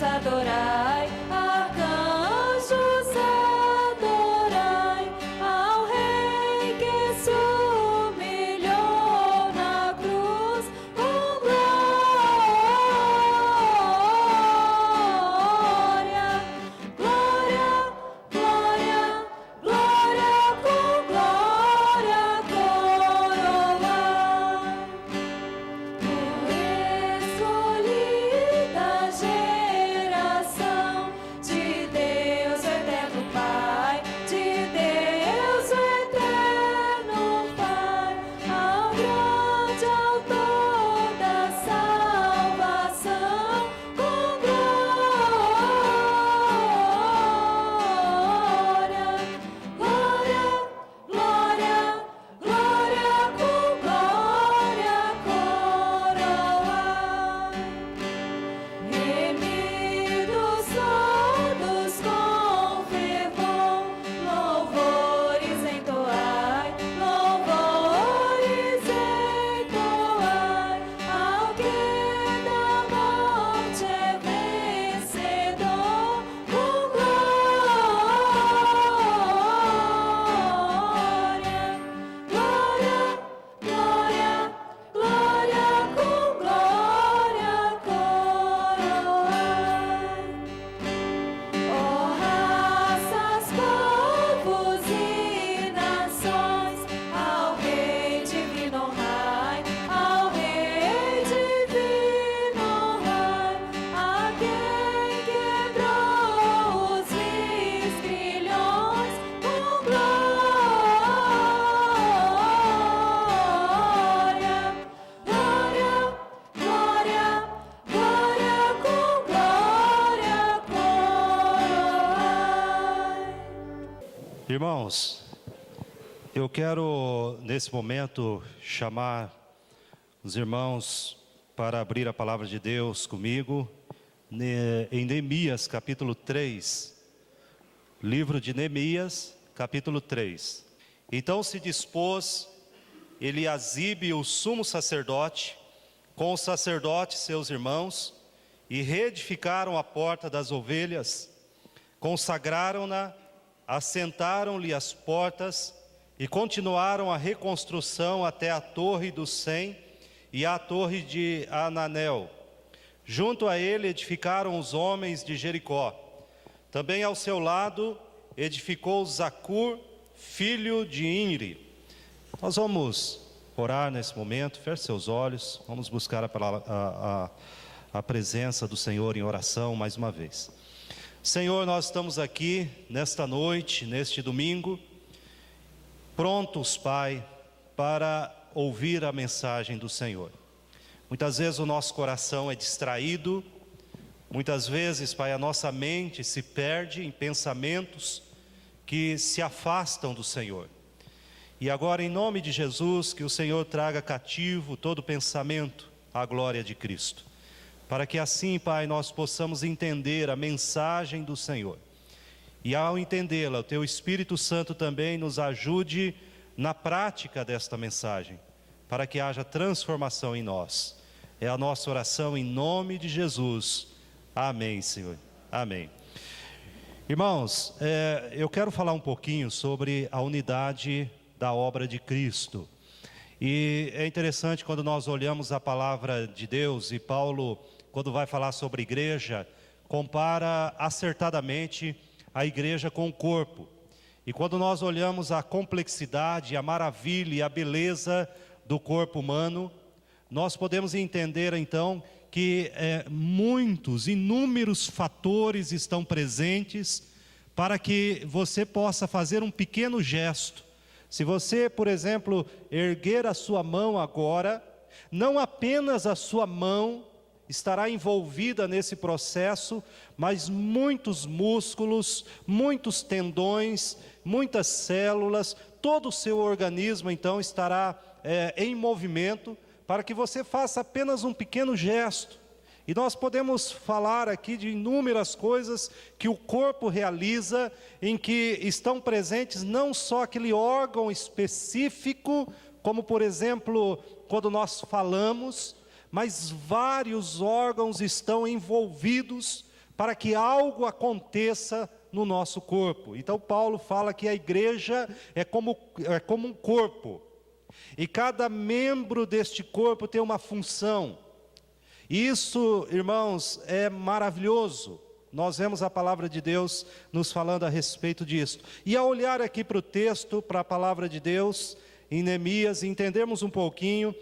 adorai, arcanjos adorai, ao Rei que se humilhou na cruz com glória, glória, glória, glória, com glória coroai. Escolhida geração de Deus eterno Pai, de Deus eterno Pai, ao grande autor da salvação, com glória, glória, glória, glória, com glória coroai. Remidos todos com fervor, louvores entoai, louvores entoai, ao que da morte é vencedor, com glória, glória, glória, glória, com glória coroai. Ó raças, povos e nações, ao Rei divino honrai, ao Rei divino honrai, a quem quebrou os grilhões, com glória, glória, glória, glória, com glória coroai. Irmãos, eu quero nesse momento chamar os irmãos para abrir a palavra de Deus comigo em Neemias capítulo 3, livro de Neemias capítulo 3. Então se dispôs Eliasibe, o sumo sacerdote, com os sacerdotes seus irmãos, e reedificaram a porta das ovelhas, consagraram-na, assentaram-lhe as portas e continuaram a reconstrução até a torre do Sem e a torre de Ananel. Junto a ele edificaram os homens de Jericó. Também ao seu lado edificou Zacur, filho de Inri. Nós vamos orar nesse momento, feche seus olhos, vamos buscar a presença do Senhor em oração mais uma vez. Senhor, nós estamos aqui nesta noite, neste domingo, prontos, Pai, para ouvir a mensagem do Senhor. Muitas vezes o nosso coração é distraído, muitas vezes, Pai, a nossa mente se perde em pensamentos que se afastam do Senhor. E agora, em nome de Jesus, que o Senhor traga cativo todo pensamento à glória de Cristo, para que assim, Pai, nós possamos entender a mensagem do Senhor. E ao entendê-la, o Teu Espírito Santo também nos ajude na prática desta mensagem, para que haja transformação em nós. É a nossa oração em nome de Jesus. Amém, Senhor. Amém. Irmãos, eu quero falar um pouquinho sobre a unidade da obra de Cristo. E é interessante quando nós olhamos a palavra de Deus, e Paulo, quando vai falar sobre igreja, compara acertadamente a igreja com o corpo. E quando nós olhamos a complexidade, a maravilha e a beleza do corpo humano, nós podemos entender então que inúmeros fatores estão presentes para que você possa fazer um pequeno gesto. Se você, por exemplo, erguer a sua mão agora, não apenas a sua mão estará envolvida nesse processo, mas muitos músculos, muitos tendões, muitas células, todo o seu organismo então estará em movimento, para que você faça apenas um pequeno gesto. E nós podemos falar aqui de inúmeras coisas que o corpo realiza, em que estão presentes não só aquele órgão específico, como por exemplo, quando nós falamos, mas vários órgãos estão envolvidos para que algo aconteça no nosso corpo. Então Paulo fala que a igreja é como um corpo, e cada membro deste corpo tem uma função. Isso, irmãos, é maravilhoso. Nós vemos a palavra de Deus nos falando a respeito disso. E ao olhar aqui para o texto, para a palavra de Deus, em Neemias, entendermos um pouquinho,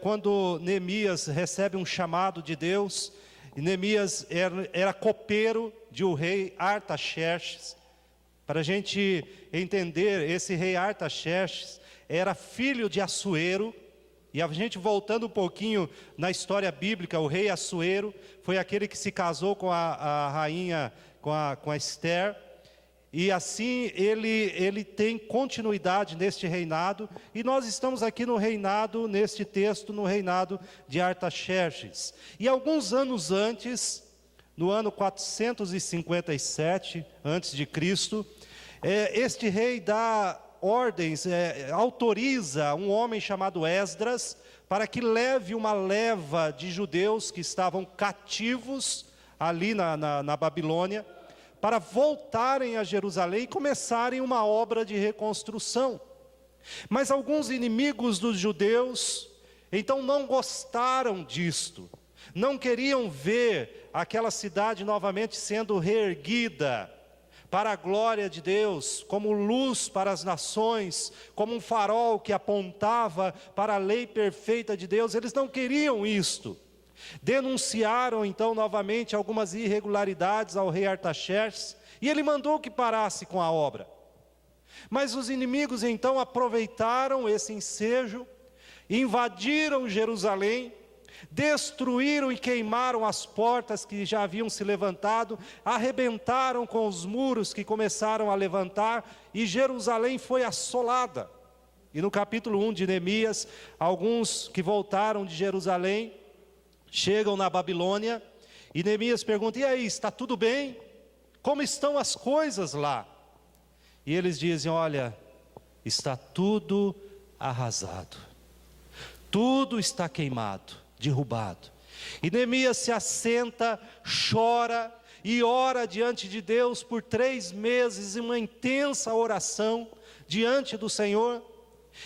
quando Neemias recebe um chamado de Deus. E Neemias era copeiro de o rei Artaxerxes. Para a gente entender, esse rei Artaxerxes era filho de Assuero. E a gente voltando um pouquinho na história bíblica, o rei Assuero foi aquele que se casou com a rainha, com a Esther. E assim ele tem continuidade neste reinado. E nós estamos aqui no reinado, neste texto, no reinado de Artaxerxes. E alguns anos antes, no ano 457 antes de Cristo, este rei dá ordens, autoriza um homem chamado Esdras para que leve uma leva de judeus que estavam cativos ali na Babilônia, para voltarem a Jerusalém e começarem uma obra de reconstrução. Mas alguns inimigos dos judeus, então, não gostaram disto, não queriam ver aquela cidade novamente sendo reerguida para a glória de Deus, como luz para as nações, como um farol que apontava para a lei perfeita de Deus. Eles não queriam isto. Denunciaram então novamente algumas irregularidades ao rei Artaxerxes, e ele mandou que parasse com a obra. Mas os inimigos então aproveitaram esse ensejo, invadiram Jerusalém, destruíram e queimaram as portas que já haviam se levantado, arrebentaram com os muros que começaram a levantar, e Jerusalém foi assolada. E no capítulo 1 de Neemias, alguns que voltaram de Jerusalém chegam na Babilônia, e Neemias pergunta: e aí, está tudo bem? Como estão as coisas lá? E eles dizem: olha, está tudo arrasado, tudo está queimado, derrubado. E Neemias se assenta, chora e ora diante de Deus por 3 meses, em uma intensa oração diante do Senhor.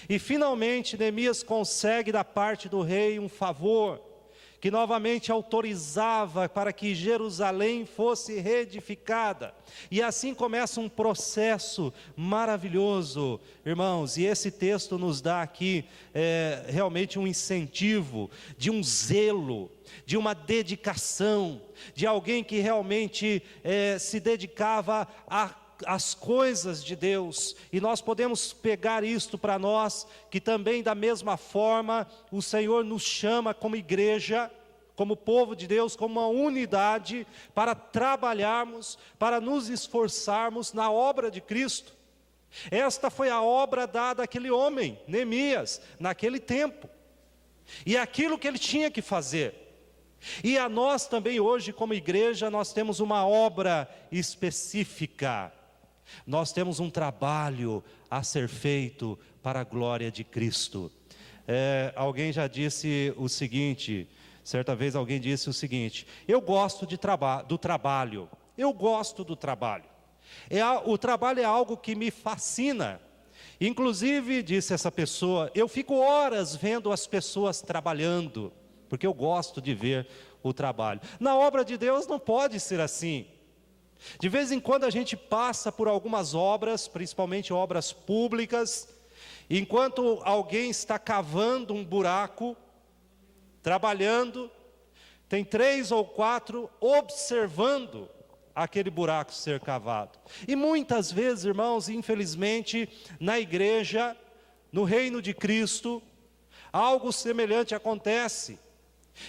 E finalmente Neemias consegue da parte do rei um favor, que novamente autorizava para que Jerusalém fosse reedificada. E assim começa um processo maravilhoso, irmãos. E esse texto nos dá aqui realmente um incentivo, de um zelo, de uma dedicação, de alguém que realmente se dedicava às coisas de Deus. E nós podemos pegar isto para nós, que também da mesma forma o Senhor nos chama como igreja, como povo de Deus, como uma unidade, para trabalharmos, para nos esforçarmos na obra de Cristo. Esta foi a obra dada àquele homem, Neemias, naquele tempo, e aquilo que ele tinha que fazer. E a nós também hoje, como igreja, nós temos uma obra específica. Nós temos um trabalho a ser feito para a glória de Cristo. Alguém já disse o seguinte, certa vez alguém disse o seguinte: eu gosto do trabalho, eu gosto do trabalho. O trabalho é algo que me fascina. Inclusive, disse essa pessoa, eu fico horas vendo as pessoas trabalhando, porque eu gosto de ver o trabalho. Na obra de Deus não pode ser assim. De vez em quando a gente passa por algumas obras, principalmente obras públicas, enquanto alguém está cavando um buraco, trabalhando, tem 3 ou 4 observando aquele buraco ser cavado. E muitas vezes, irmãos, infelizmente, na igreja, no reino de Cristo, algo semelhante acontece.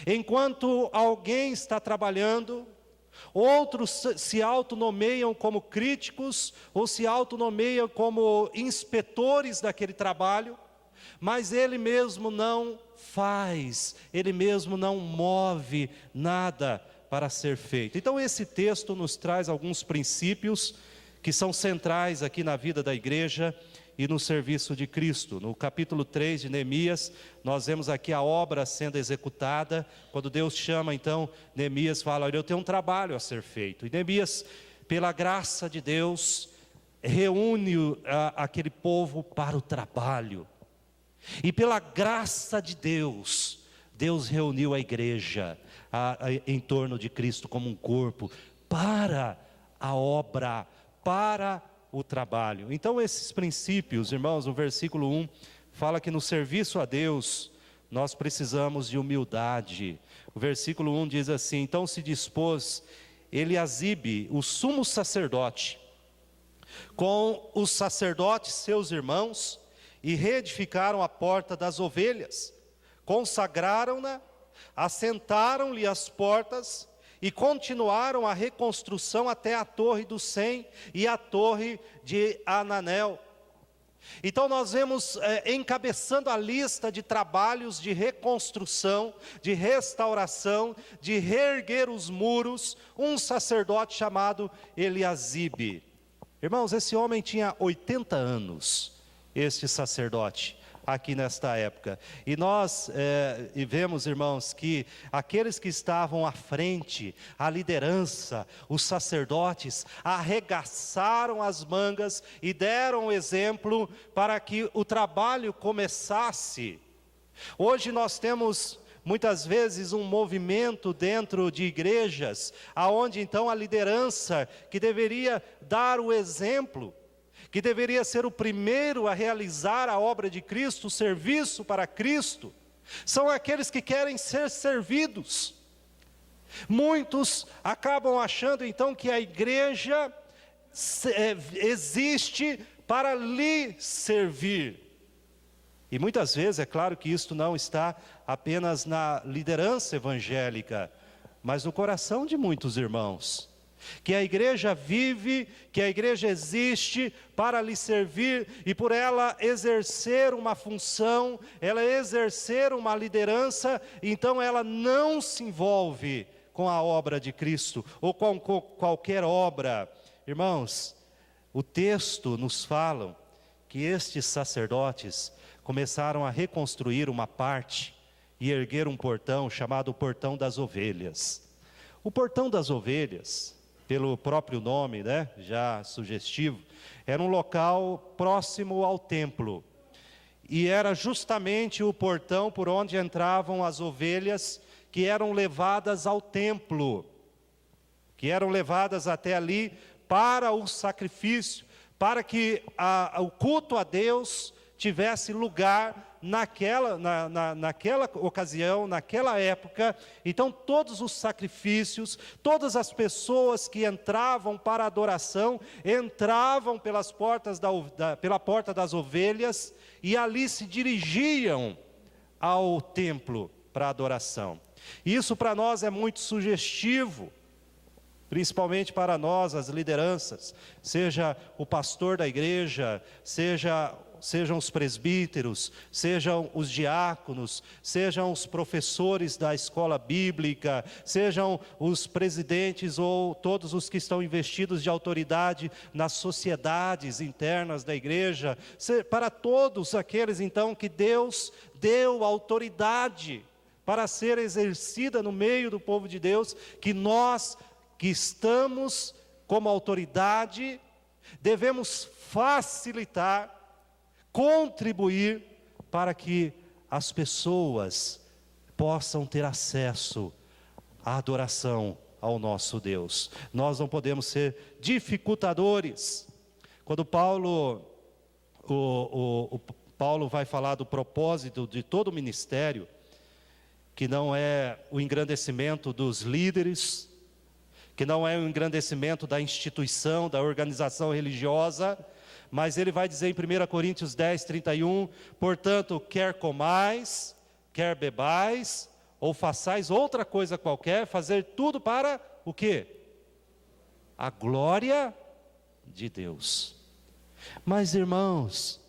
Enquanto alguém está trabalhando, outros se autonomeiam como críticos, ou se autonomeiam como inspetores daquele trabalho, mas ele mesmo não faz, ele mesmo não move nada para ser feito. Então esse texto nos traz alguns princípios que são centrais aqui na vida da igreja, e no serviço de Cristo. No capítulo 3 de Neemias, nós vemos aqui a obra sendo executada. Quando Deus chama, então, Neemias fala: olha, eu tenho um trabalho a ser feito. E Neemias, pela graça de Deus, reúne aquele povo para o trabalho. E pela graça de Deus, Deus reuniu a igreja em torno de Cristo como um corpo, para a obra, para o trabalho. Então esses princípios, irmãos, no versículo 1, fala que no serviço a Deus, nós precisamos de humildade. O versículo 1 diz assim: então se dispôs Eliasibe, o sumo sacerdote, com os sacerdotes seus irmãos, e reedificaram a porta das ovelhas, consagraram-na, assentaram-lhe as portas, e continuaram a reconstrução até a torre do Sem e a torre de Ananel. Então nós vemos encabeçando a lista de trabalhos de reconstrução, de restauração, de reerguer os muros, um sacerdote chamado Eliasibe. Irmãos, esse homem tinha 80 anos, este sacerdote, aqui nesta época. E nós vemos, irmãos, que aqueles que estavam à frente, a liderança, os sacerdotes, arregaçaram as mangas e deram exemplo para que o trabalho começasse. Hoje nós temos muitas vezes um movimento dentro de igrejas, aonde então a liderança, que deveria dar o exemplo, que deveria ser o primeiro a realizar a obra de Cristo, o serviço para Cristo, são aqueles que querem ser servidos. Muitos acabam achando então que a igreja existe para lhe servir. E muitas vezes, é claro que isto não está apenas na liderança evangélica, mas no coração de muitos irmãos. Que a igreja vive, que a igreja existe para lhe servir, e por ela exercer uma função, ela exercer uma liderança, então ela não se envolve com a obra de Cristo, ou com qualquer obra. Irmãos, o texto nos fala que estes sacerdotes começaram a reconstruir uma parte e erguer um portão chamado Portão das Ovelhas. O Portão das Ovelhas, pelo próprio nome, né, já sugestivo, era um local próximo ao templo. E era justamente o portão por onde entravam as ovelhas que eram levadas ao templo, que eram levadas até ali para o sacrifício, para que o culto a Deus tivesse lugar naquela ocasião, naquela época. Então todos os sacrifícios, todas as pessoas que entravam para a adoração, entravam pela porta das ovelhas, e ali se dirigiam ao templo para a adoração. Isso para nós é muito sugestivo, principalmente para nós, as lideranças, seja o pastor da igreja, sejam os presbíteros, sejam os diáconos, sejam os professores da escola bíblica, sejam os presidentes ou todos os que estão investidos de autoridade nas sociedades internas da igreja, para todos aqueles então que Deus deu autoridade para ser exercida no meio do povo de Deus, que nós que estamos como autoridade devemos facilitar, contribuir para que as pessoas possam ter acesso à adoração ao nosso Deus. Nós não podemos ser dificultadores. Quando Paulo vai falar do propósito de todo o ministério, que não é o engrandecimento dos líderes, que não é o engrandecimento da instituição, da organização religiosa, mas ele vai dizer em 1 Coríntios 10, 31, portanto, quer comais, quer bebais, ou façais outra coisa qualquer, fazer tudo para o quê? A glória de Deus. Mas irmãos,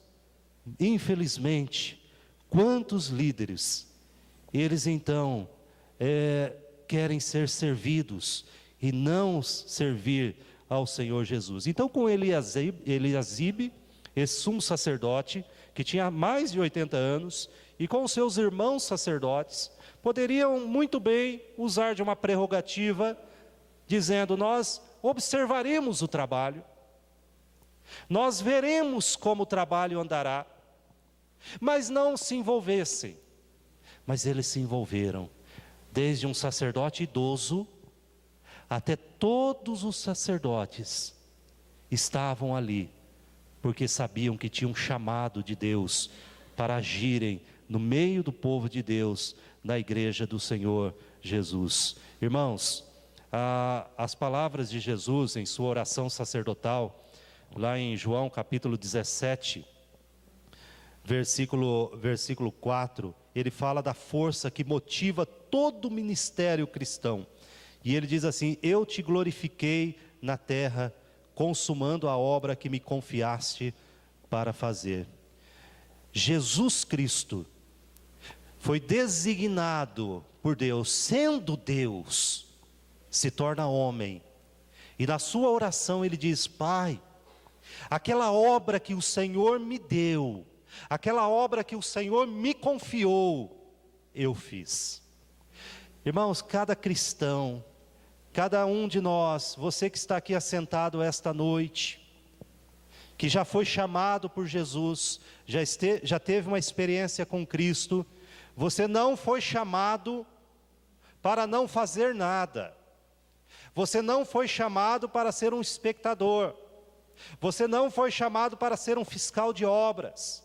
infelizmente, quantos líderes, eles então querem ser servidos e não servir ao Senhor Jesus. Então com Eliasibe, esse sumo sacerdote, que tinha mais de 80 anos, e com os seus irmãos sacerdotes, poderiam muito bem usar de uma prerrogativa, dizendo: nós observaremos o trabalho, nós veremos como o trabalho andará, mas não se envolvessem. Mas eles se envolveram, desde um sacerdote idoso, até todos os sacerdotes estavam ali, porque sabiam que tinham um chamado de Deus para agirem no meio do povo de Deus, na igreja do Senhor Jesus. Irmãos, as palavras de Jesus em sua oração sacerdotal, lá em João capítulo 17, versículo 4, ele fala da força que motiva todo o ministério cristão. E ele diz assim: eu te glorifiquei na terra, consumando a obra que me confiaste para fazer. Jesus Cristo foi designado por Deus, sendo Deus, se torna homem. E na sua oração ele diz: Pai, aquela obra que o Senhor me deu, aquela obra que o Senhor me confiou, eu fiz. Irmãos, cada cristão, cada um de nós, você que está aqui assentado esta noite, que já foi chamado por Jesus, já teve uma experiência com Cristo, você não foi chamado para não fazer nada. Você não foi chamado para ser um espectador. Você não foi chamado para ser um fiscal de obras.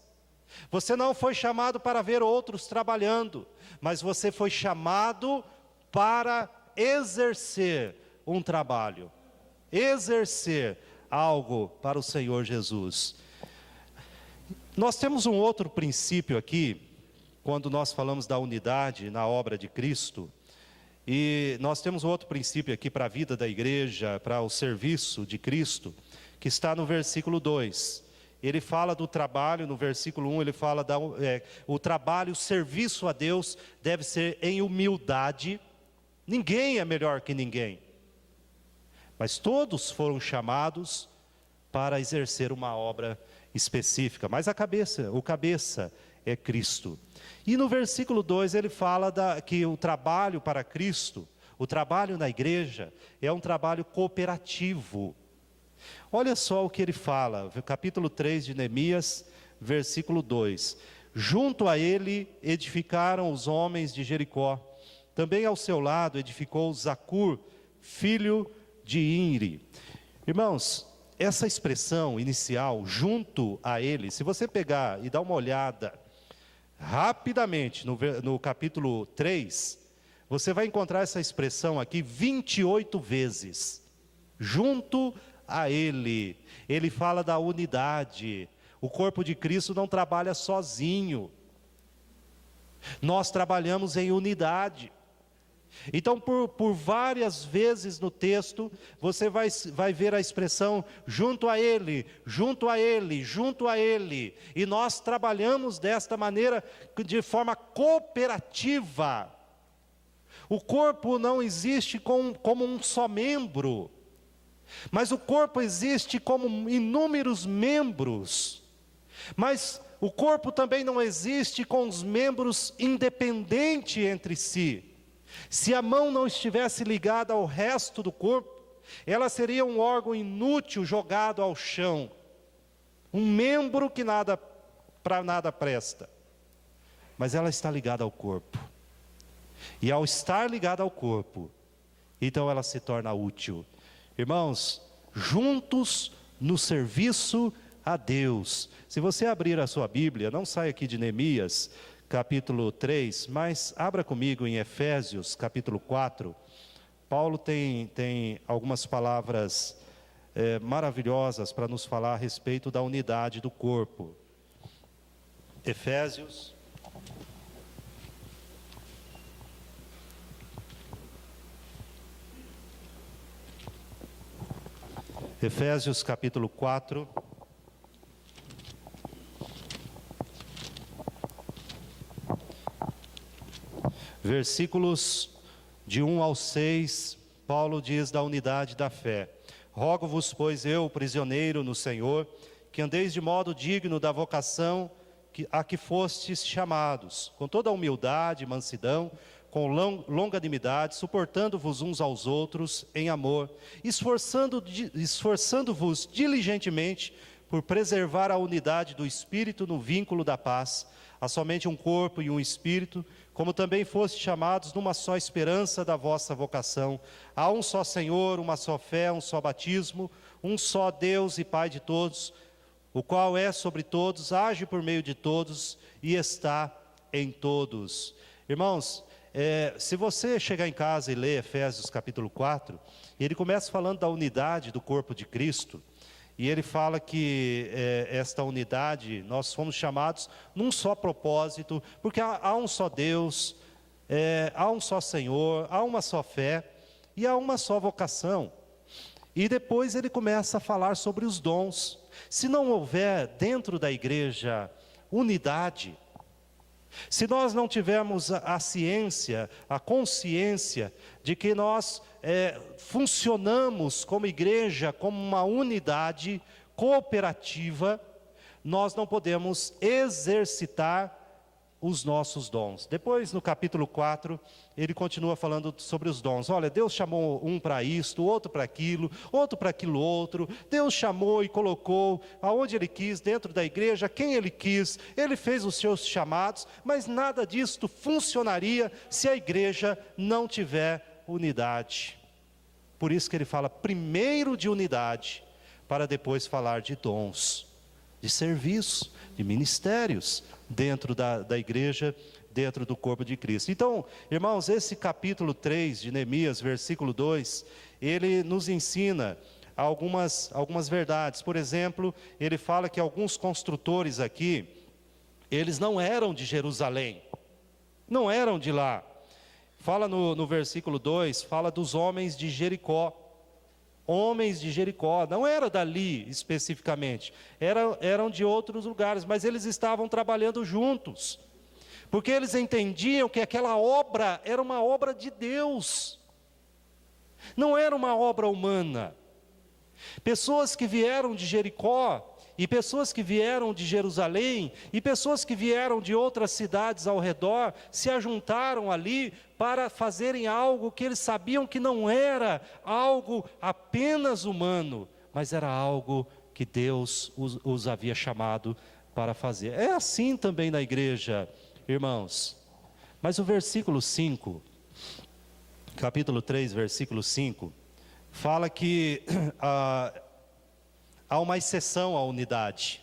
Você não foi chamado para ver outros trabalhando, mas você foi chamado para exercer um trabalho, exercer algo para o Senhor Jesus. Nós temos um outro princípio aqui, quando nós falamos da unidade na obra de Cristo, e nós temos um outro princípio aqui para a vida da igreja, para o serviço de Cristo, que está no versículo 2. Ele fala do trabalho, no versículo 1 ele fala o trabalho, o serviço a Deus deve ser em humildade. Ninguém é melhor que ninguém, mas todos foram chamados para exercer uma obra específica, mas o cabeça é Cristo. E no versículo 2 ele fala que o trabalho para Cristo, o trabalho na igreja, é um trabalho cooperativo. Olha só o que ele fala, capítulo 3 de Neemias, versículo 2. Junto a ele edificaram os homens de Jericó, também ao seu lado edificou Zacur, filho de Inri. Irmãos, essa expressão inicial, junto a ele, se você pegar e dar uma olhada rapidamente no capítulo 3, você vai encontrar essa expressão aqui 28 vezes. Junto a ele. Ele fala da unidade. O corpo de Cristo não trabalha sozinho. Nós trabalhamos em unidade. Então, por várias vezes no texto, você vai ver a expressão junto a ele, junto a ele, junto a ele. E nós trabalhamos desta maneira, de forma cooperativa. O corpo não existe como um só membro, mas o corpo existe como inúmeros membros. Mas o corpo também não existe com os membros independentes entre si. Se a mão não estivesse ligada ao resto do corpo, ela seria um órgão inútil jogado ao chão. Um membro que para nada presta. Mas ela está ligada ao corpo. E ao estar ligada ao corpo, então ela se torna útil. Irmãos, juntos no serviço a Deus. Se você abrir a sua Bíblia, não saia aqui de Neemias, capítulo 3, mas abra comigo em Efésios, capítulo 4. Paulo tem algumas palavras maravilhosas para nos falar a respeito da unidade do corpo. Efésios. Efésios capítulo 4. Versículos de 1 ao 6, Paulo diz da unidade da fé. Rogo-vos, pois eu, prisioneiro no Senhor, que andeis de modo digno da vocação a que fostes chamados, com toda a humildade e mansidão, com longanimidade, suportando-vos uns aos outros em amor, esforçando-vos diligentemente por preservar a unidade do Espírito no vínculo da paz. Há somente um corpo e um Espírito, como também fostes chamados numa só esperança da vossa vocação. Há um só Senhor, uma só fé, um só batismo, um só Deus e Pai de todos, o qual é sobre todos, age por meio de todos e está em todos. Irmãos, se você chegar em casa e ler Efésios capítulo 4, ele começa falando da unidade do corpo de Cristo, e ele fala que esta unidade, nós fomos chamados num só propósito, porque há um só Deus, há um só Senhor, há uma só fé e há uma só vocação. E depois ele começa a falar sobre os dons. Se não houver dentro da igreja unidade, se nós não tivermos a ciência, a consciência de que nós funcionamos como igreja, como uma unidade cooperativa, nós não podemos exercitar os nossos dons. Depois, no capítulo 4, ele continua falando sobre os dons. Olha, Deus chamou um para isto, outro para aquilo, outro para aquilo outro. Deus chamou e colocou aonde Ele quis, dentro da igreja, quem Ele quis. Ele fez os seus chamados, mas nada disto funcionaria se a igreja não tiver unidade. Por isso que ele fala primeiro de unidade, para depois falar de dons, de serviço, de ministérios, dentro da igreja, dentro do corpo de Cristo. Então, irmãos, esse capítulo 3 de Neemias, versículo 2, ele nos ensina algumas verdades. Por exemplo, ele fala que alguns construtores aqui, eles não eram de Jerusalém, não eram de lá. Fala no versículo 2, fala dos homens de Jericó. Homens de Jericó, não era dali especificamente, eram de outros lugares, mas eles estavam trabalhando juntos, porque eles entendiam que aquela obra era uma obra de Deus, não era uma obra humana. Pessoas que vieram de Jericó, e pessoas que vieram de Jerusalém, e pessoas que vieram de outras cidades ao redor, se ajuntaram ali para fazerem algo que eles sabiam que não era algo apenas humano, mas era algo que Deus os havia chamado para fazer. É assim também na igreja, irmãos. Mas o versículo 5, capítulo 3, versículo 5, fala que há uma exceção à unidade.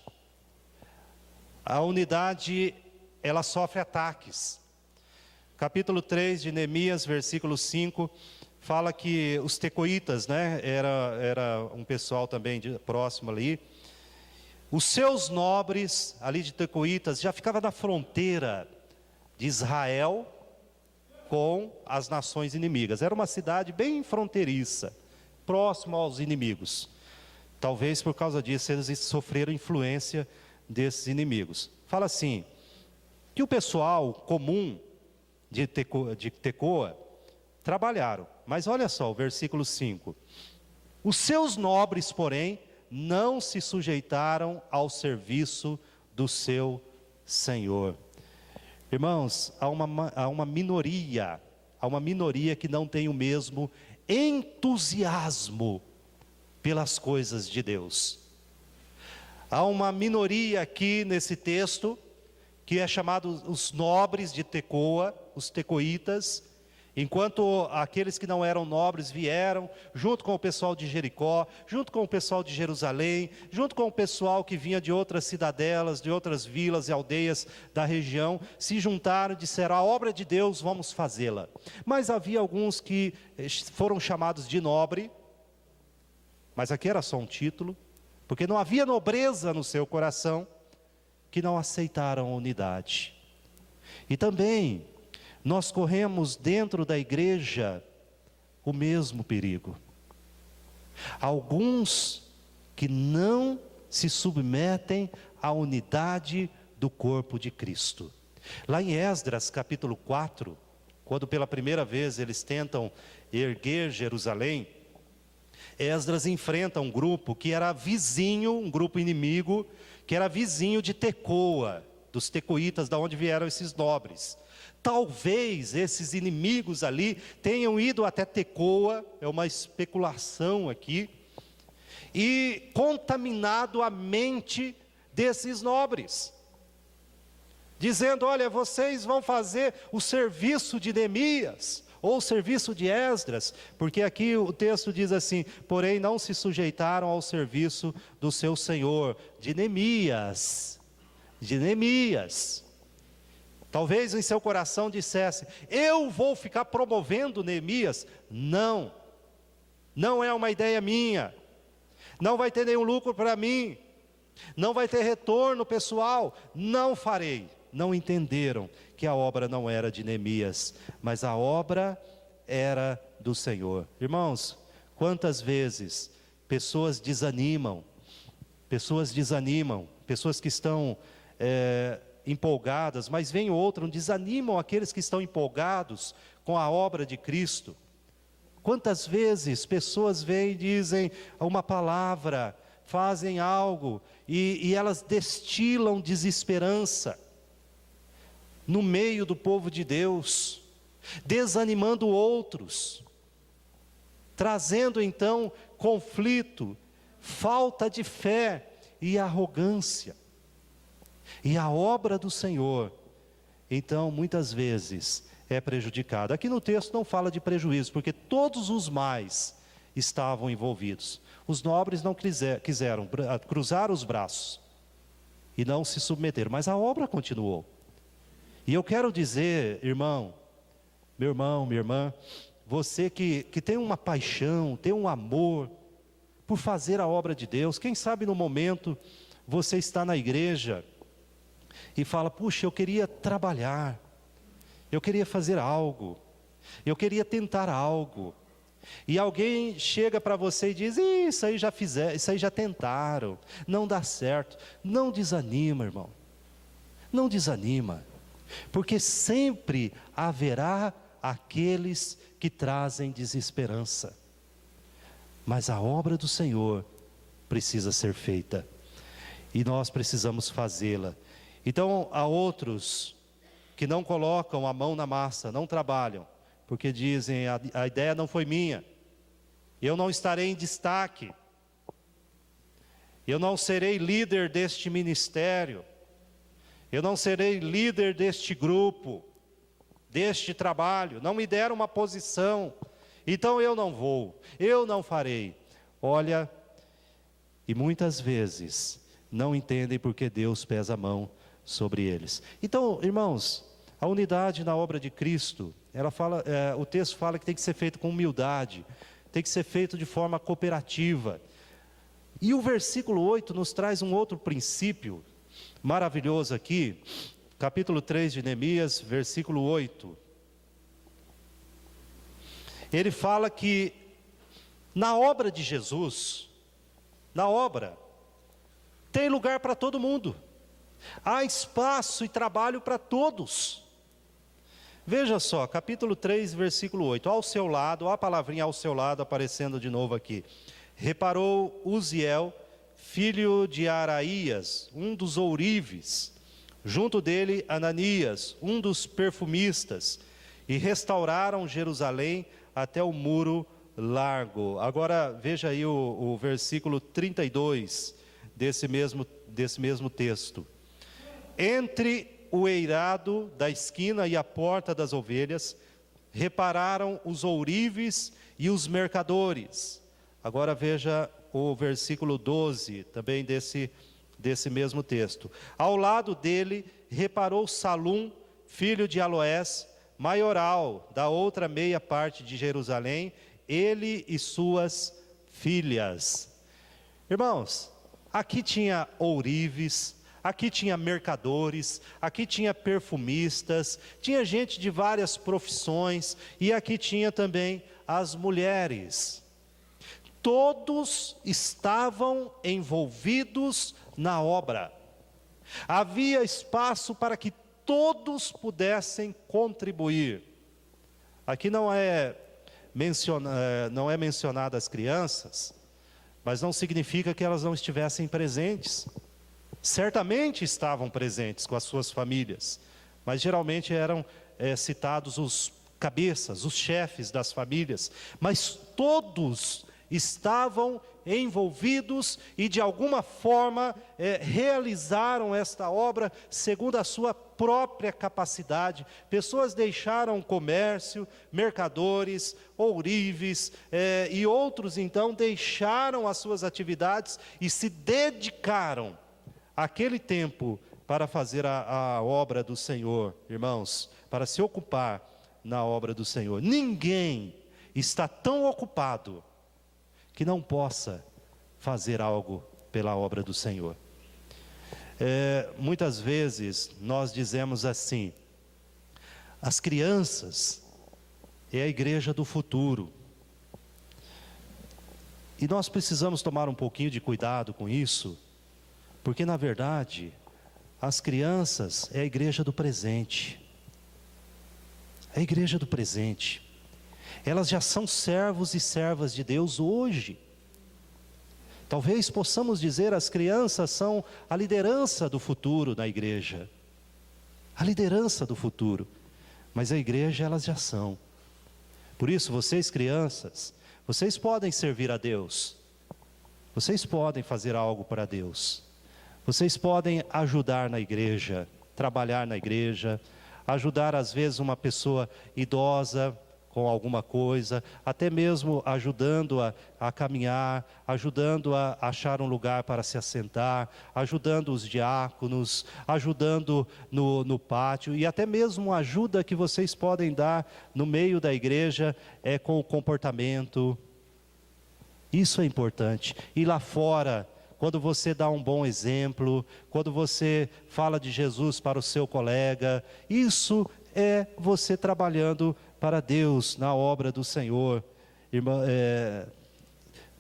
A unidade, ela sofre ataques. Capítulo 3 de Neemias, versículo 5, fala que os tecoitas, era um pessoal também próximo ali. Os seus nobres, ali de tecoitas, já ficava na fronteira de Israel com as nações inimigas. Era uma cidade bem fronteiriça, próximo aos inimigos. Talvez por causa disso eles sofreram influência desses inimigos. Fala assim, que o pessoal comum de Tecoa trabalharam. Mas olha só o versículo 5. Os seus nobres, porém, não se sujeitaram ao serviço do seu Senhor. Irmãos, há uma minoria que não tem o mesmo entusiasmo pelas coisas de Deus. Há uma minoria aqui nesse texto, que é chamado os nobres de Tecoa, os tecoitas, enquanto aqueles que não eram nobres vieram, junto com o pessoal de Jericó, junto com o pessoal de Jerusalém, junto com o pessoal que vinha de outras cidadelas, de outras vilas e aldeias da região, se juntaram e disseram, a obra de Deus, vamos fazê-la. Mas havia alguns que foram chamados de nobre, mas aqui era só um título, porque não havia nobreza no seu coração, que não aceitaram a unidade. E também, nós corremos dentro da igreja o mesmo perigo. Alguns que não se submetem à unidade do corpo de Cristo. Lá em Esdras capítulo 4, quando pela primeira vez eles tentam erguer Jerusalém, Esdras enfrenta um grupo que era vizinho, um grupo inimigo, que era vizinho de Tecoa, dos tecoitas, da onde vieram esses nobres. Talvez esses inimigos ali tenham ido até Tecoa, é uma especulação aqui, e contaminado a mente desses nobres, dizendo: olha, vocês vão fazer o serviço de Neemias, ou o serviço de Esdras, porque aqui o texto diz assim: porém não se sujeitaram ao serviço do seu senhor, de Neemias. Talvez em seu coração dissesse: eu vou ficar promovendo Neemias. Não é uma ideia minha, não vai ter nenhum lucro para mim, não vai ter retorno pessoal, não farei. Não entenderam que a obra não era de Neemias, mas a obra era do Senhor. Irmãos, quantas vezes pessoas desanimam, pessoas que estão empolgadas, mas vem outro, desanimam aqueles que estão empolgados com a obra de Cristo. Quantas vezes pessoas vêm e dizem uma palavra, fazem algo, e elas destilam desesperança no meio do povo de Deus, desanimando outros, trazendo então conflito, falta de fé e arrogância. E a obra do Senhor, então, muitas vezes é prejudicada. Aqui no texto não fala de prejuízo, porque todos os mais estavam envolvidos. Os nobres não quiseram cruzar os braços e não se submeteram, mas a obra continuou. E eu quero dizer, irmão, minha irmã, você que tem uma paixão, tem um amor por fazer a obra de Deus, quem sabe no momento você está na igreja e fala: puxa, eu queria trabalhar, eu queria fazer algo, eu queria tentar algo. E alguém chega para você e diz: isso aí já fizeram, isso aí já tentaram, não dá certo. Não desanima, irmão, não desanima, porque sempre haverá aqueles que trazem desesperança, mas a obra do Senhor precisa ser feita, e nós precisamos fazê-la. Então há outros que não colocam a mão na massa, não trabalham, porque dizem: a ideia não foi minha, eu não estarei em destaque, eu não serei líder deste ministério, eu não serei líder deste grupo, deste trabalho, não me deram uma posição, então eu não vou, eu não farei. Olha, e muitas vezes não entendem porque Deus pesa a mão sobre eles. Então, irmãos, a unidade na obra de Cristo, ela fala, o texto fala que tem que ser feito com humildade, tem que ser feito de forma cooperativa. E o versículo 8 nos traz um outro princípio maravilhoso aqui, capítulo 3 de Neemias, versículo 8. Ele fala que na obra de Jesus, na obra, tem lugar para todo mundo, há espaço e trabalho para todos. Veja só, capítulo 3, versículo 8, ao seu lado, ó a palavrinha ao seu lado aparecendo de novo aqui. Reparou Uziel, filho de Araías, um dos ourives, junto dele Ananias, um dos perfumistas, e restauraram Jerusalém até o muro largo. Agora veja aí o versículo 32 desse mesmo texto. Entre o eirado da esquina e a porta das ovelhas, repararam os ourives e os mercadores. Agora veja o versículo 12, também desse mesmo texto. Ao lado dele, reparou Salum, filho de Aloés, maioral da outra meia parte de Jerusalém, ele e suas filhas. Irmãos, aqui tinha ourives, aqui tinha mercadores, aqui tinha perfumistas, tinha gente de várias profissões, e aqui tinha também as mulheres. Todos estavam envolvidos na obra. Havia espaço para que todos pudessem contribuir. Aqui não é não é mencionada as crianças, mas não significa que elas não estivessem presentes. Certamente estavam presentes com as suas famílias, mas geralmente eram citados os cabeças, os chefes das famílias, mas todos estavam envolvidos e de alguma forma realizaram esta obra segundo a sua própria capacidade. Pessoas deixaram comércio, mercadores, ourives e outros então deixaram as suas atividades e se dedicaram àquele tempo para fazer a obra do Senhor, irmãos, para se ocupar na obra do Senhor. Ninguém está tão ocupado que não possa fazer algo pela obra do Senhor. Muitas vezes nós dizemos assim: as crianças é a igreja do futuro. E nós precisamos tomar um pouquinho de cuidado com isso, porque na verdade as crianças é a igreja do presente. É a igreja do presente. Elas já são servos e servas de Deus hoje. Talvez possamos dizer, as crianças são a liderança do futuro na igreja. A liderança do futuro. Mas a igreja, elas já são. Por isso, vocês crianças, vocês podem servir a Deus. Vocês podem fazer algo para Deus. Vocês podem ajudar na igreja, trabalhar na igreja, ajudar às vezes uma pessoa idosa com alguma coisa, até mesmo ajudando a caminhar, ajudando a achar um lugar para se assentar, ajudando os diáconos, ajudando no pátio, e até mesmo ajuda que vocês podem dar no meio da igreja com o comportamento. Isso é importante. E lá fora, quando você dá um bom exemplo, quando você fala de Jesus para o seu colega, isso é você trabalhando para Deus, na obra do Senhor,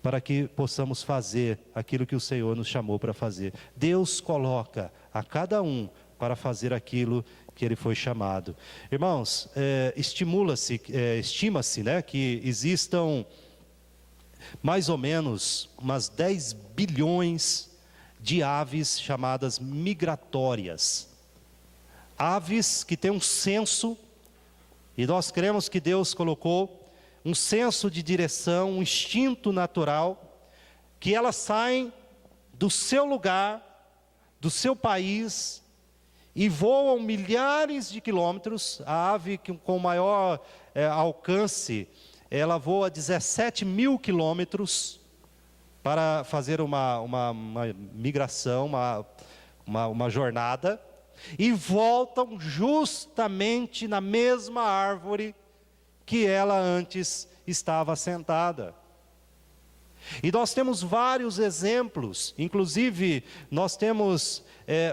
para que possamos fazer aquilo que o Senhor nos chamou para fazer. Deus coloca a cada um para fazer aquilo que ele foi chamado. Irmãos, estima-se, né, que existam mais ou menos umas 10 bilhões de aves chamadas migratórias. Aves que têm um senso, e nós cremos que Deus colocou um senso de direção, um instinto natural, que elas saem do seu lugar, do seu país, e voam milhares de quilômetros. A ave com maior alcance, ela voa 17 mil quilômetros para fazer uma migração, uma jornada, e voltam justamente na mesma árvore que ela antes estava assentada. E nós temos vários exemplos, inclusive nós temos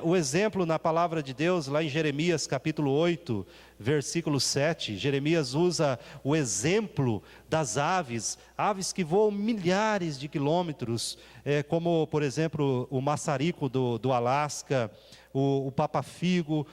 o exemplo na palavra de Deus, lá em Jeremias capítulo 8, versículo 7, Jeremias usa o exemplo das aves que voam milhares de quilômetros, como por exemplo o maçarico do Alasca, o papafigo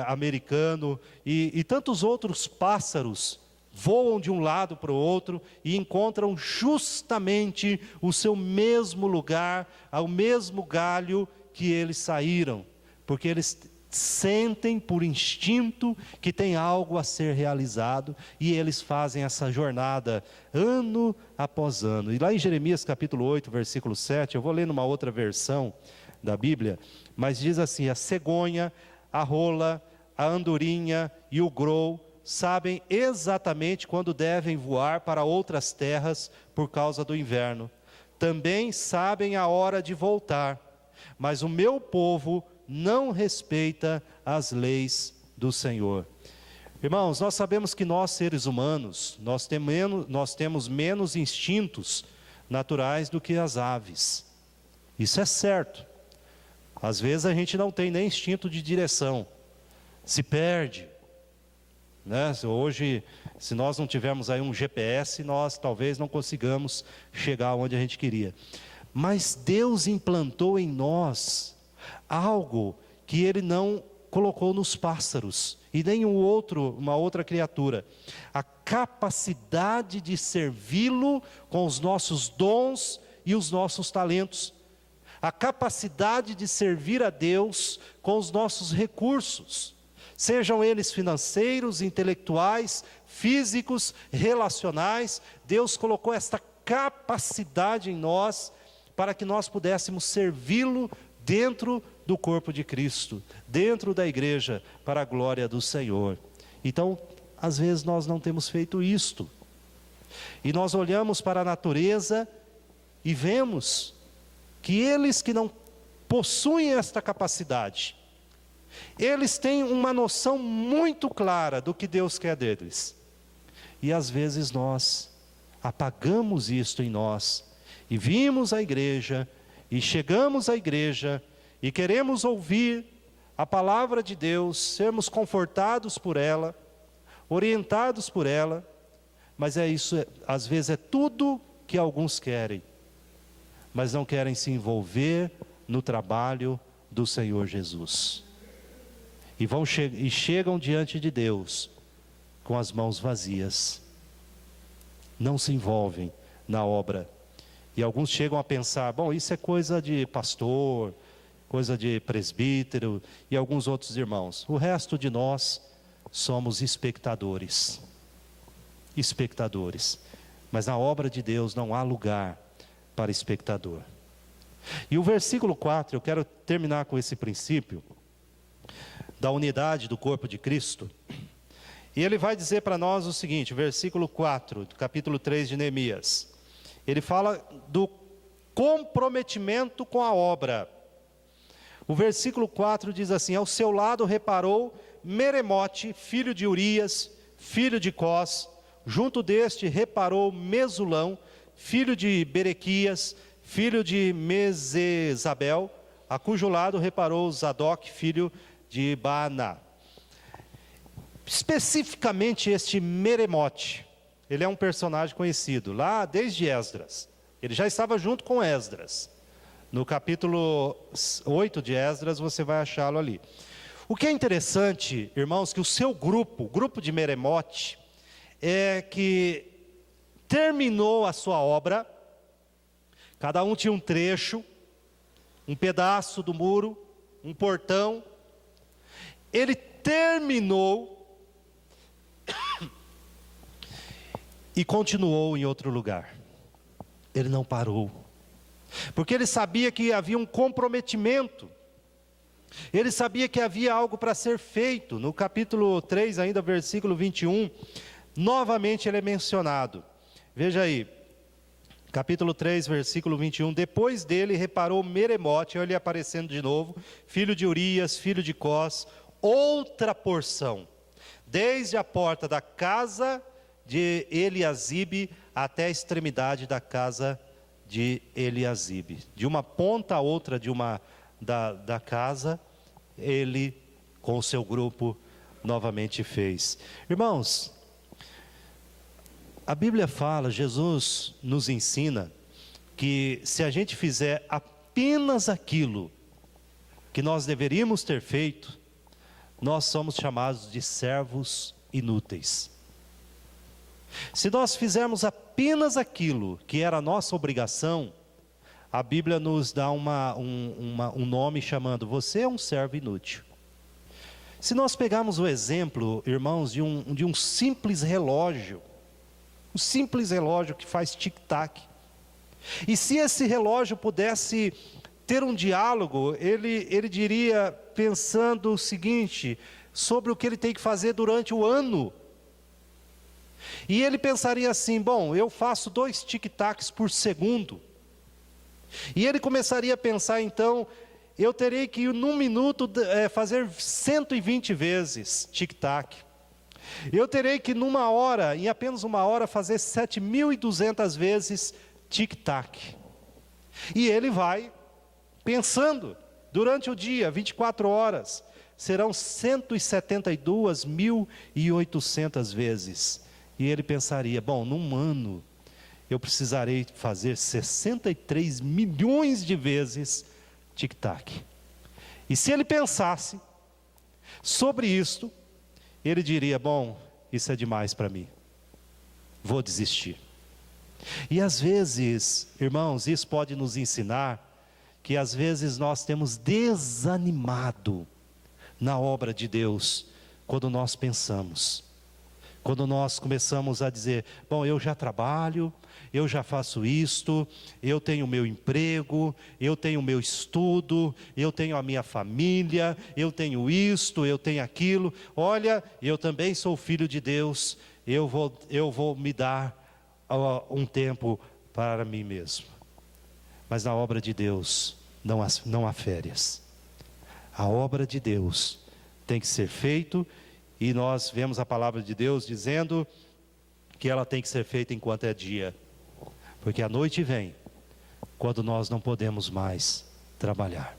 americano e tantos outros pássaros, voam de um lado para o outro e encontram justamente o seu mesmo lugar, ao mesmo galho que eles saíram, porque eles sentem por instinto que tem algo a ser realizado, e eles fazem essa jornada ano após ano. E lá em Jeremias capítulo 8, versículo 7, eu vou ler numa outra versão da Bíblia, mas diz assim: a cegonha, a rola, a andorinha e o grou sabem exatamente quando devem voar para outras terras por causa do inverno. Também sabem a hora de voltar, mas o meu povo não respeita as leis do Senhor. Irmãos, nós sabemos que nós seres humanos, nós temos menos instintos naturais do que as aves. Isso é certo. Às vezes a gente não tem nem instinto de direção, se perde, né? Hoje, se nós não tivermos aí um GPS, nós talvez não consigamos chegar onde a gente queria. Mas Deus implantou em nós algo que Ele não colocou nos pássaros e nenhum outro, uma outra criatura. A capacidade de servi-lo com os nossos dons e os nossos talentos. A capacidade de servir a Deus com os nossos recursos, sejam eles financeiros, intelectuais, físicos, relacionais. Deus colocou esta capacidade em nós para que nós pudéssemos servi-lo dentro do corpo de Cristo, dentro da igreja, para a glória do Senhor. Então, às vezes nós não temos feito isto, e nós olhamos para a natureza e vemos que eles que não possuem esta capacidade, eles têm uma noção muito clara do que Deus quer deles, e às vezes nós apagamos isto em nós, e vimos a igreja, e chegamos à igreja, e queremos ouvir a palavra de Deus, sermos confortados por ela, orientados por ela, mas às vezes é tudo que alguns querem, mas não querem se envolver no trabalho do Senhor Jesus. E chegam diante de Deus com as mãos vazias, não se envolvem na obra. E alguns chegam a pensar, bom, isso é coisa de pastor, coisa de presbítero e alguns outros irmãos. O resto de nós somos espectadores. Espectadores. Mas na obra de Deus não há lugar para espectador. E o versículo 4, eu quero terminar com esse princípio da unidade do corpo de Cristo. E ele vai dizer para nós o seguinte, versículo 4, do capítulo 3 de Neemias. Ele fala do comprometimento com a obra. O versículo 4 diz assim: ao seu lado reparou Meremote, filho de Urias, filho de Cós. Junto deste reparou Mesulão, filho de Berequias, filho de Mesezabel, a cujo lado reparou Zadok, filho de Baaná. Especificamente este Meremote, ele é um personagem conhecido, lá desde Esdras. Ele já estava junto com Esdras. No capítulo 8 de Esdras, você vai achá-lo ali. O que é interessante, irmãos, que o seu grupo, o grupo de Meremote, é que terminou a sua obra, cada um tinha um trecho, um pedaço do muro, um portão. Ele terminou e continuou em outro lugar. Ele não parou, porque ele sabia que havia um comprometimento, ele sabia que havia algo para ser feito. No capítulo 3, ainda versículo 21, novamente ele é mencionado. Veja aí, capítulo 3, versículo 21, depois dele reparou Meremote, olha ele aparecendo de novo, filho de Urias, filho de Cós, outra porção, desde a porta da casa de Eliasibe até a extremidade da casa de Eliasibe. De uma ponta a outra da casa, ele com o seu grupo novamente fez. Irmãos, a Bíblia fala, Jesus nos ensina, que se a gente fizer apenas aquilo que nós deveríamos ter feito, nós somos chamados de servos inúteis. Se nós fizermos apenas aquilo que era a nossa obrigação, a Bíblia nos dá um nome chamando, você é um servo inútil. Se nós pegarmos o exemplo, irmãos, de um simples relógio, um simples relógio que faz tic-tac, e se esse relógio pudesse ter um diálogo, ele diria, pensando o seguinte, sobre o que ele tem que fazer durante o ano. E ele pensaria assim, bom, eu faço 2 tic-tacs por segundo. E ele começaria a pensar então, eu terei que num minuto fazer 120 vezes tic-tac. Eu terei que numa hora, em apenas uma hora, fazer 7.200 vezes tic-tac. E ele vai pensando, durante o dia, 24 horas, serão 172.800 vezes. E ele pensaria, bom, num ano, eu precisarei fazer 63 milhões de vezes tic-tac. E se ele pensasse Sobre isto, ele diria: bom, isso é demais para mim, vou desistir. E às vezes, irmãos, isso pode nos ensinar que às vezes nós temos desanimado na obra de Deus, quando nós pensamos, quando nós começamos a dizer: bom, eu já trabalho, eu já faço isto, eu tenho o meu emprego, eu tenho o meu estudo, eu tenho a minha família, eu tenho isto, eu tenho aquilo, olha, eu também sou filho de Deus, eu vou me dar um tempo para mim mesmo. Mas na obra de Deus não há férias. A obra de Deus tem que ser feita, e nós vemos a palavra de Deus dizendo que ela tem que ser feita enquanto é dia, porque a noite vem quando nós não podemos mais trabalhar.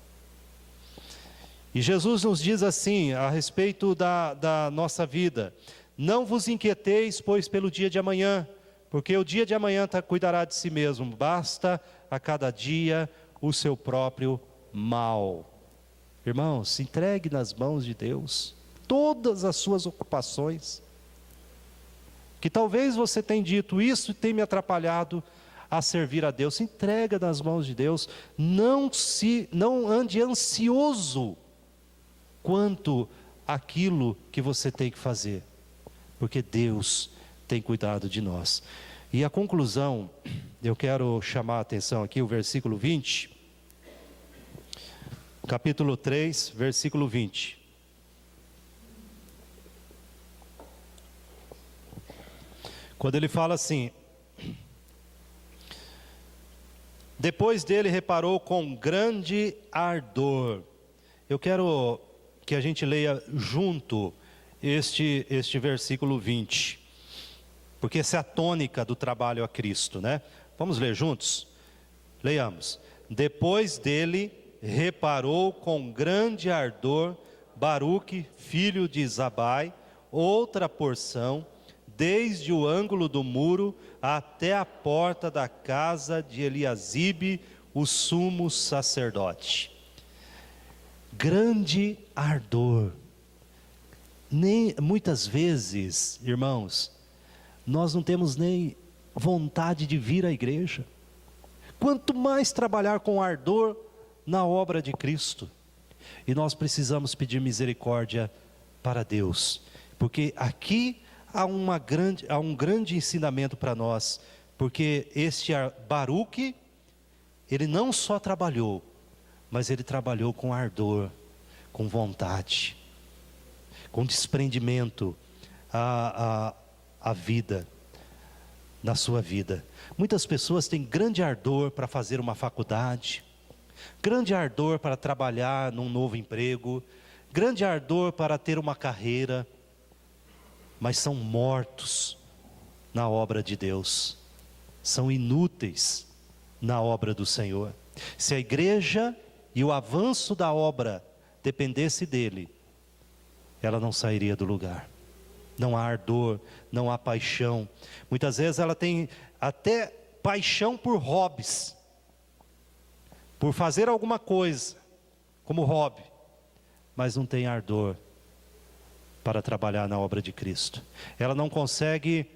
E Jesus nos diz assim a respeito da nossa vida: não vos inquieteis, pois, pelo dia de amanhã, porque o dia de amanhã cuidará de si mesmo, basta a cada dia o seu próprio mal. Irmãos, se entregue nas mãos de Deus todas as suas ocupações, que talvez você tenha dito: isso tem me atrapalhado a servir a Deus. Se entrega nas mãos de Deus, não ande ansioso quanto aquilo que você tem que fazer, porque Deus tem cuidado de nós. E a conclusão, eu quero chamar a atenção aqui, o versículo 20, capítulo 3, versículo 20. Quando ele fala assim: depois dele reparou com grande ardor. Eu quero que a gente leia junto este versículo 20, porque essa é a tônica do trabalho a Cristo, né? Vamos ler juntos? Leiamos. Depois dele reparou com grande ardor Baruque, filho de Zabai, outra porção, desde o ângulo do muro até a porta da casa de Eliasibe, o sumo sacerdote. Grande ardor. Muitas vezes, irmãos, nós não temos nem vontade de vir à igreja, quanto mais trabalhar com ardor na obra de Cristo. E nós precisamos pedir misericórdia para Deus, porque aqui há um grande ensinamento para nós, porque este Baruque, ele não só trabalhou, mas ele trabalhou com ardor, com vontade, com desprendimento a vida, na sua vida. Muitas pessoas têm grande ardor para fazer uma faculdade, grande ardor para trabalhar num novo emprego, grande ardor para ter uma carreira, mas são mortos na obra de Deus, são inúteis na obra do Senhor. Se a igreja e o avanço da obra dependesse dele, ela não sairia do lugar. Não há ardor, não há paixão. Muitas vezes ela tem até paixão por hobbies, por fazer alguma coisa como hobby, mas não tem ardor para trabalhar na obra de Cristo. Ela não consegue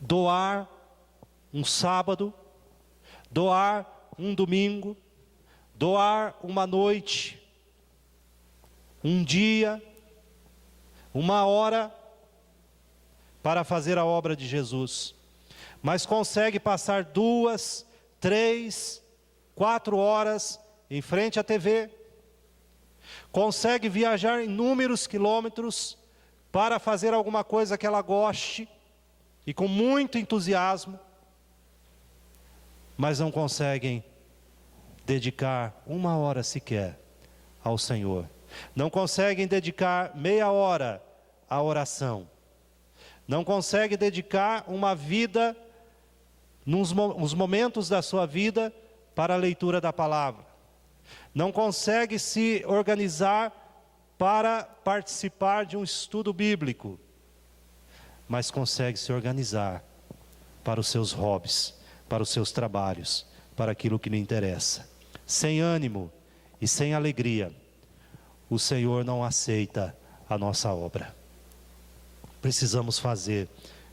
doar um sábado, doar um domingo, doar uma noite, um dia, uma hora para fazer a obra de Jesus, mas consegue passar 2, 3, 4 horas em frente à TV, consegue viajar inúmeros quilômetros para fazer alguma coisa que ela goste e com muito entusiasmo, mas não conseguem dedicar 1 hora sequer ao Senhor. Não conseguem dedicar meia hora à oração. Não conseguem dedicar uma vida, nos momentos da sua vida, para a leitura da palavra. Não consegue se organizar para participar de um estudo bíblico, mas consegue se organizar para os seus hobbies, para os seus trabalhos, para aquilo que lhe interessa. Sem ânimo e sem alegria, o Senhor não aceita a nossa obra. Precisamos fazer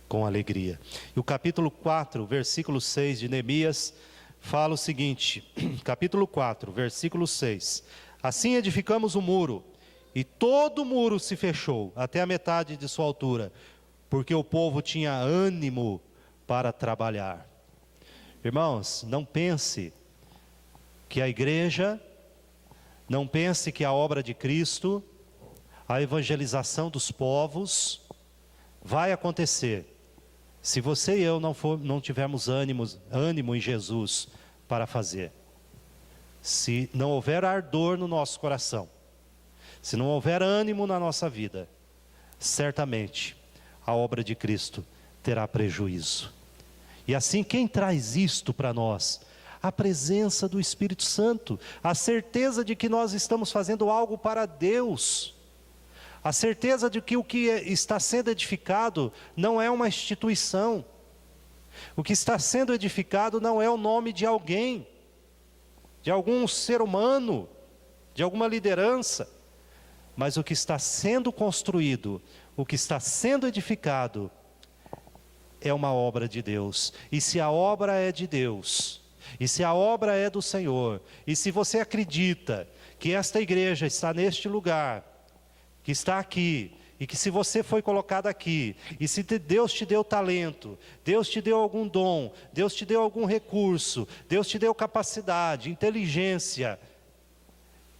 com alegria. E o capítulo 4, versículo 6 de Neemias, fala o seguinte, capítulo 4, versículo 6. Assim edificamos o muro, e todo o muro se fechou, até a metade de sua altura, porque o povo tinha ânimo para trabalhar. Irmãos, não pense que a igreja, não pense que a obra de Cristo, a evangelização dos povos, vai acontecer se você e eu não tivermos ânimo em Jesus para fazer. Se não houver ardor no nosso coração, se não houver ânimo na nossa vida, certamente a obra de Cristo terá prejuízo. E assim, quem traz isto para nós? A presença do Espírito Santo, a certeza de que nós estamos fazendo algo para Deus, a certeza de que o que está sendo edificado não é uma instituição, o que está sendo edificado não é o nome de alguém, de algum ser humano, de alguma liderança, mas o que está sendo construído, o que está sendo edificado, é uma obra de Deus. E se a obra é de Deus, e se a obra é do Senhor, e se você acredita que esta igreja está neste lugar, que está aqui, e que se você foi colocado aqui, e se Deus te deu talento, Deus te deu algum dom, Deus te deu algum recurso, Deus te deu capacidade, inteligência,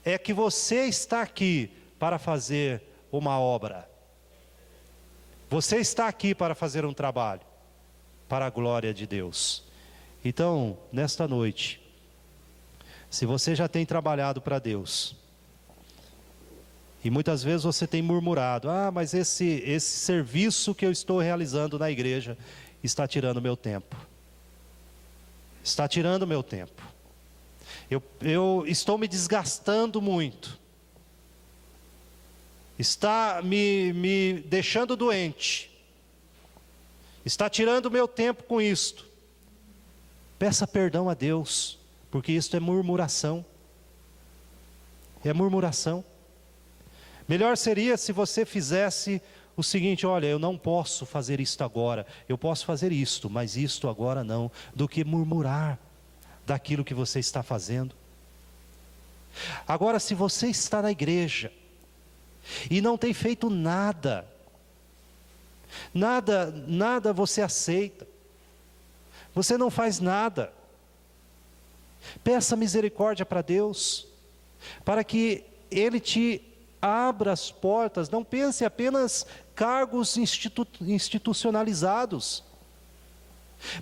é que você está aqui para fazer uma obra. Você está aqui para fazer um trabalho, para a glória de Deus. Então, nesta noite, se você já tem trabalhado para Deus, e muitas vezes você tem murmurado, mas esse serviço que eu estou realizando na igreja está tirando meu tempo. Está tirando meu tempo. Eu estou me desgastando muito. Está me deixando doente. Está tirando meu tempo com isto. Peça perdão a Deus, porque isto é murmuração. É murmuração. Melhor seria se você fizesse o seguinte: olha, eu não posso fazer isto agora, eu posso fazer isto, mas isto agora não, do que murmurar daquilo que você está fazendo. Agora, se você está na igreja e não tem feito nada você aceita, você não faz nada, peça misericórdia para Deus, para que Ele te abra as portas. Não pense apenas cargos institucionalizados,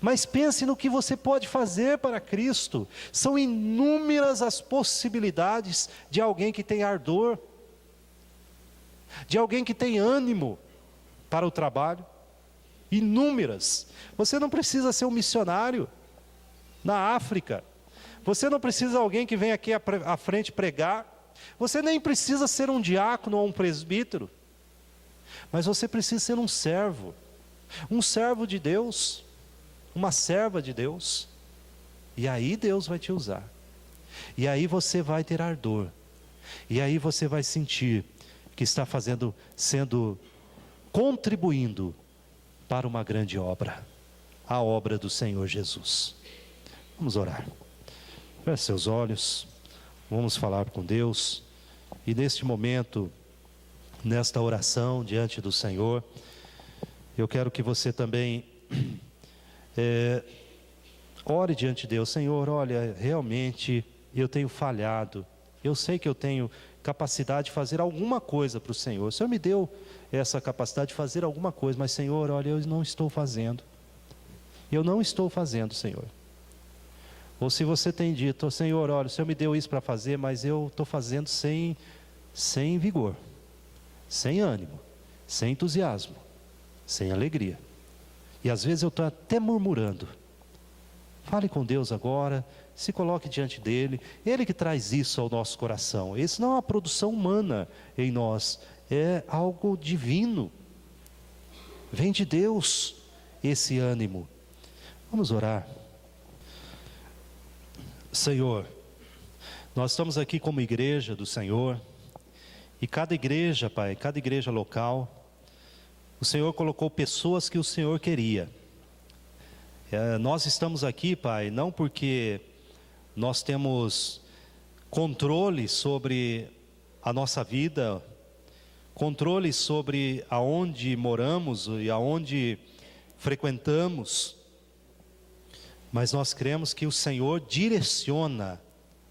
mas pense no que você pode fazer para Cristo. São inúmeras as possibilidades de alguém que tem ardor, de alguém que tem ânimo para o trabalho. Inúmeras. Você não precisa ser um missionário na África, você não precisa de alguém que venha aqui à frente pregar, você nem precisa ser um diácono ou um presbítero, mas você precisa ser um servo de Deus, uma serva de Deus, e aí Deus vai te usar, e aí você vai ter ardor, e aí você vai sentir que está contribuindo para uma grande obra, a obra do Senhor Jesus. Vamos orar. Feche seus olhos, vamos falar com Deus, e neste momento, nesta oração diante do Senhor, eu quero que você também ore diante de Deus. Senhor, olha, realmente eu tenho falhado, eu sei que eu tenho capacidade de fazer alguma coisa para o Senhor, o Senhor me deu essa capacidade de fazer alguma coisa, mas Senhor, olha, eu não estou fazendo, Senhor. Ou se você tem dito: Senhor, olha, o Senhor me deu isso para fazer, mas eu estou fazendo sem vigor, sem ânimo, sem entusiasmo, sem alegria, e às vezes eu estou até murmurando. Fale com Deus agora, se coloque diante dEle, Ele que traz isso ao nosso coração. Isso não é uma produção humana em nós, é algo divino, vem de Deus esse ânimo. Vamos orar. Senhor, nós estamos aqui como igreja do Senhor, E cada igreja, Pai, cada igreja local, o Senhor colocou pessoas que o Senhor queria. Nós estamos aqui, Pai, não porque nós temos controle sobre a nossa vida, controle sobre aonde moramos e aonde frequentamos, mas nós cremos que o Senhor direciona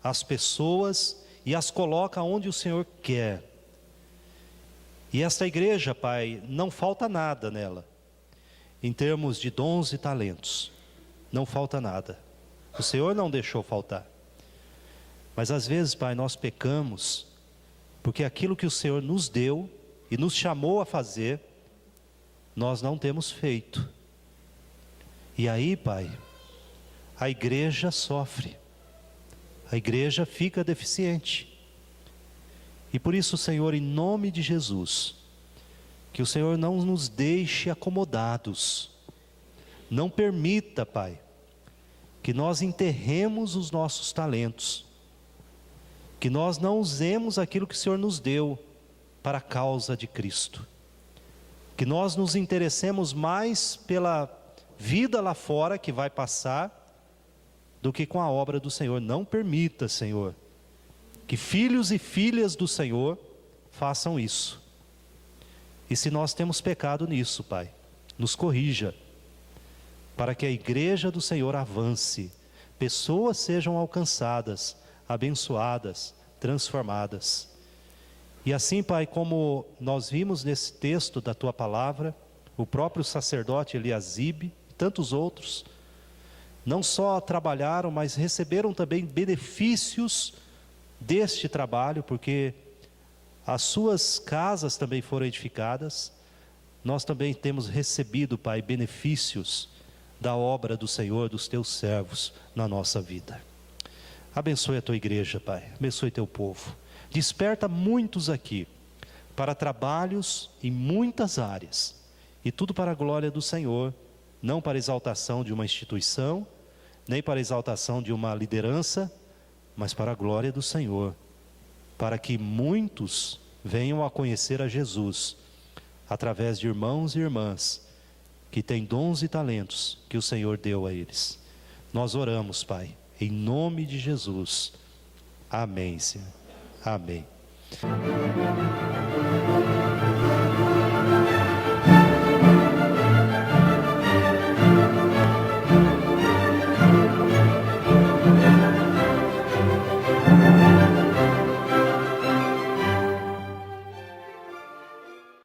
as pessoas e as coloca onde o Senhor quer. E esta igreja, Pai, não falta nada nela, em termos de dons e talentos, não falta nada. O Senhor não deixou faltar. Mas às vezes, Pai, nós pecamos, porque aquilo que o Senhor nos deu e nos chamou a fazer, nós não temos feito. E aí, Pai, a igreja sofre, a igreja fica deficiente. E por isso, Senhor, em nome de Jesus, que o Senhor não nos deixe acomodados, não permita, Pai, que nós enterremos os nossos talentos, que nós não usemos aquilo que o Senhor nos deu para a causa de Cristo, que nós nos interessemos mais pela vida lá fora que vai passar, do que com a obra do Senhor. Não permita, Senhor, que filhos e filhas do Senhor façam isso. E se nós temos pecado nisso, Pai, nos corrija, para que a igreja do Senhor avance, pessoas sejam alcançadas, abençoadas, transformadas. E assim, Pai, como nós vimos nesse texto da Tua Palavra, o próprio sacerdote Eliasibe e tantos outros, não só trabalharam, mas receberam também benefícios deste trabalho, porque as suas casas também foram edificadas. Nós também temos recebido, Pai, benefícios da obra do Senhor, dos Teus servos na nossa vida. Abençoe a Tua igreja, Pai, abençoe Teu povo. Desperta muitos aqui para trabalhos em muitas áreas, e tudo para a glória do Senhor, não para a exaltação de uma instituição, nem para a exaltação de uma liderança, mas para a glória do Senhor, para que muitos venham a conhecer a Jesus, através de irmãos e irmãs, que têm dons e talentos que o Senhor deu a eles. Nós oramos, Pai, em nome de Jesus. Amém, Senhor. Amém.